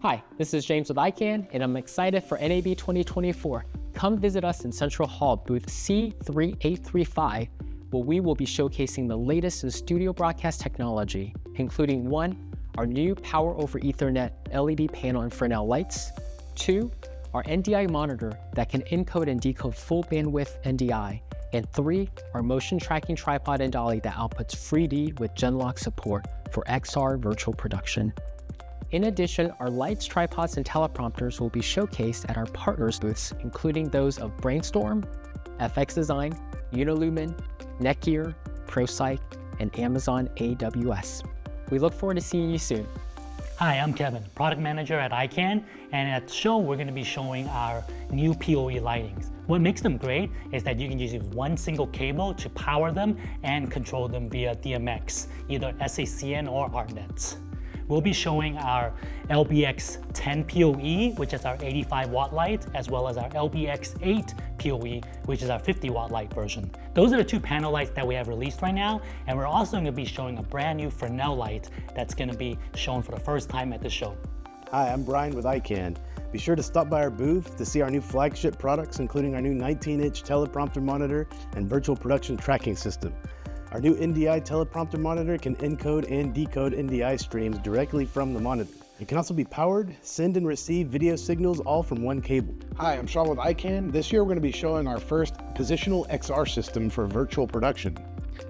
Hi, this is James with Ikan, and I'm excited for NAB 2024. Come visit us in Central Hall, booth C3835, where we will be showcasing the latest in studio broadcast technology, including 1, our new Power over Ethernet LED panel and Fresnel lights, 2, our NDI monitor that can encode and decode full bandwidth NDI, and 3, our motion tracking tripod and dolly that outputs 3D with Genlock support for XR virtual production. In addition, our lights, tripods, and teleprompters will be showcased at our partners booths, including those of Brainstorm, FX Design, Unilumin, Netgear, ProPsych, and Amazon AWS. We look forward to seeing you soon. Hi, I'm Kevin, product manager at Ikan, and at the show we're going to be showing our new PoE lightings. What makes them great is that you can just use one single cable to power them and control them via DMX, either SACN or ArtNets. We'll be showing our LBX10 PoE, which is our 85 watt light, as well as our LBX8 PoE, which is our 50 watt light version. Those are the 2 panel lights that we have released right now, and we're also going to be showing a brand new Fresnel light that's going to be shown for the first time at the show. Hi, I'm Brian with Ikan. Be sure to stop by our booth to see our new flagship products, including our new 19-inch teleprompter monitor and virtual production tracking system. Our new NDI teleprompter monitor can encode and decode NDI streams directly from the monitor. It can also be powered, send and receive video signals all from one cable. Hi, I'm Sean with Ikan. This year we're going to be showing our first positional XR system for virtual production.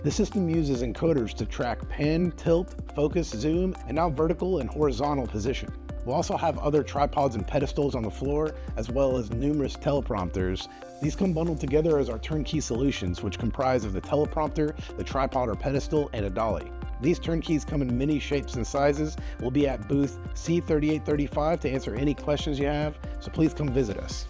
This system uses encoders to track pan, tilt, focus, zoom, and now vertical and horizontal position. We'll also have other tripods and pedestals on the floor, as well as numerous teleprompters. These come bundled together as our turnkey solutions, which comprise of the teleprompter, the tripod or pedestal, and a dolly. These turnkeys come in many shapes and sizes. We'll be at booth C3835 to answer any questions you have, so please come visit us.